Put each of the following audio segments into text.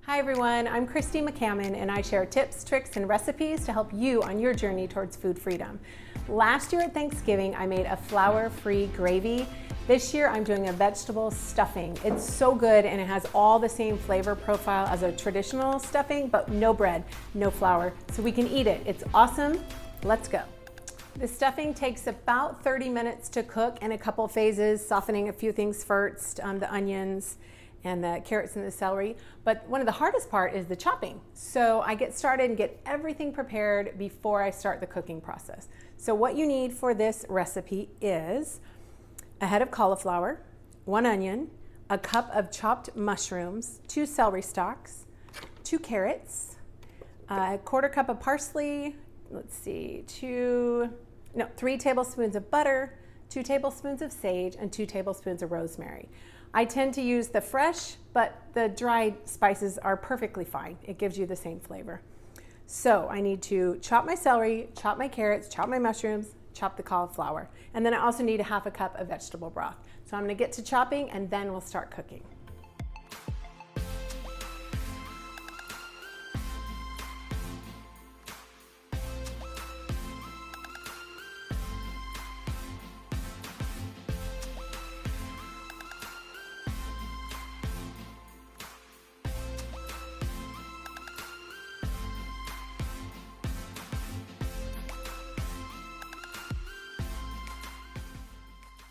Hi everyone, I'm Christy McCammon and I share tips, tricks, and recipes to help you on your journey towards food freedom. Last year at Thanksgiving, I made a flour-free gravy. This year, I'm doing a vegetable stuffing. It's so good and it has all the same flavor profile as a traditional stuffing, but no bread, no flour, so we can eat it. It's awesome. Let's go. The stuffing takes about 30 minutes to cook in a couple phases, softening a few things first, the onions, and the carrots and the celery. But one of the hardest part is the chopping. So I get started and get everything prepared before I start the cooking process. So what you need for this recipe is a head of cauliflower, 1 onion, a cup of chopped mushrooms, 2 celery stalks, 2 carrots, a 1/4 cup of parsley, 3 tablespoons of butter, 2 tablespoons of sage, and 2 tablespoons of rosemary. I tend to use the fresh, but the dried spices are perfectly fine. It gives you the same flavor. So I need to chop my celery, chop my carrots, chop my mushrooms, chop the cauliflower. And then I also need a 1/2 cup of vegetable broth. So I'm gonna get to chopping and then we'll start cooking.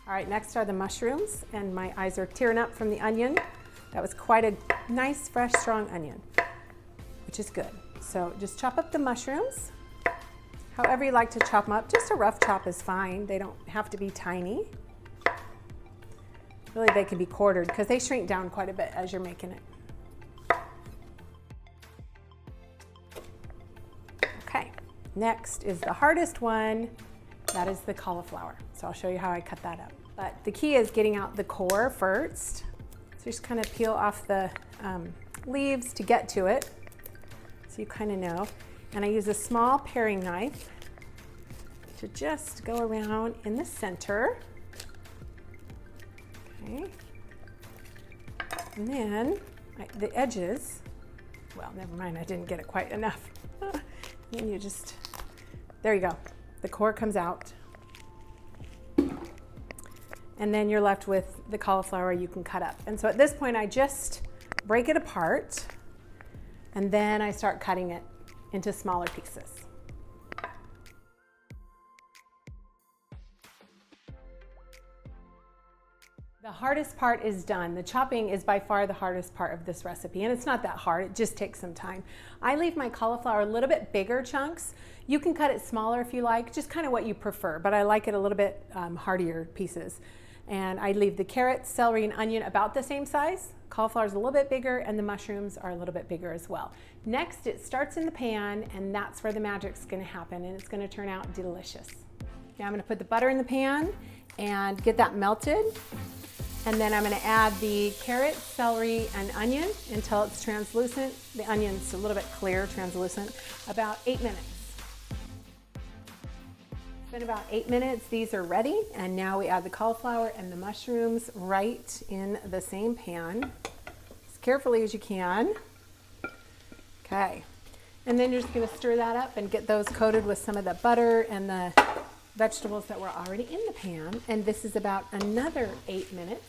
All right, next are the mushrooms, and my eyes are tearing up from the onion. That was quite a nice, fresh, strong onion, which is good. So just chop up the mushrooms. However you like to chop them up, just a rough chop is fine. They don't have to be tiny. Really, they can be quartered because they shrink down quite a bit as you're making it. Okay, next is the hardest one. That is the cauliflower. So I'll show you how I cut that up. But the key is getting out the core first. So just kind of peel off the leaves to get to it. So you kind of know. And I use a small paring knife to just go around in the center. Okay. And then the edges, well, never mind, I didn't get it quite enough. Then you just, there you go. The core comes out. And then you're left with the cauliflower you can cut up. And so at this point, I just break it apart and then I start cutting it into smaller pieces. The hardest part is done. The chopping is by far the hardest part of this recipe, and it's not that hard, it just takes some time. I leave my cauliflower a little bit bigger chunks. You can cut it smaller if you like, just kind of what you prefer, but I like it a little bit heartier pieces. And I leave the carrots, celery, and onion about the same size. Cauliflower is a little bit bigger, and the mushrooms are a little bit bigger as well. Next, it starts in the pan, and that's where the magic's gonna happen, and it's gonna turn out delicious. Now I'm gonna put the butter in the pan and get that melted. And then I'm gonna add the carrot, celery, and onion until it's translucent. The onion's a little bit clear, translucent, about 8 minutes. It's been about 8 minutes, these are ready, and now we add the cauliflower and the mushrooms right in the same pan, as carefully as you can. Okay, and then you're just gonna stir that up and get those coated with some of the butter and the vegetables that were already in the pan, and this is about another 8 minutes.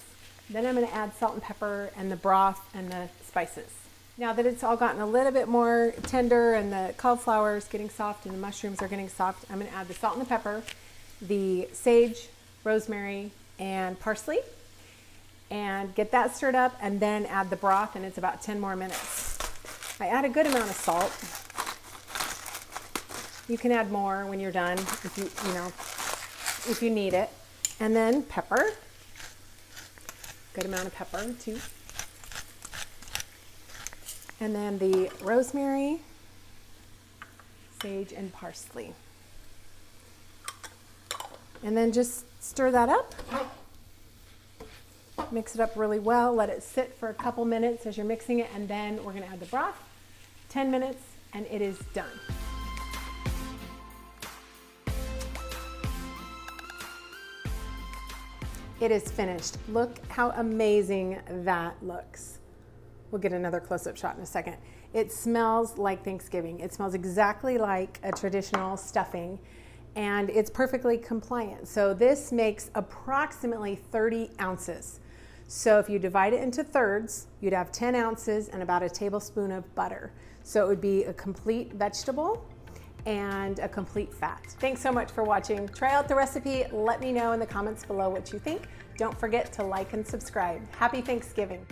Then I'm gonna add salt and pepper and the broth and the spices. Now that it's all gotten a little bit more tender and the cauliflower is getting soft and the mushrooms are getting soft, I'm gonna add the salt and the pepper, the sage, rosemary, and parsley, and get that stirred up, and then add the broth, and it's about 10 more minutes. I add a good amount of salt. You can add more when you're done if you need it. And then pepper. Good amount of pepper too. And then the rosemary, sage, and parsley. And then just stir that up. Mix it up really well. Let it sit for a couple minutes as you're mixing it, and then we're gonna add the broth. 10 minutes, and it is done. It is finished. Look how amazing that looks. We'll get another close-up shot in a second. It smells like Thanksgiving. It smells exactly like a traditional stuffing, and it's perfectly compliant. So this makes approximately 30 ounces. So if you divide it into thirds, you'd have 10 ounces and about a tablespoon of butter. So it would be a complete vegetable and a complete fat. Thanks so much for watching. Try out the recipe. Let me know in the comments below what you think. Don't forget to like and subscribe. Happy Thanksgiving.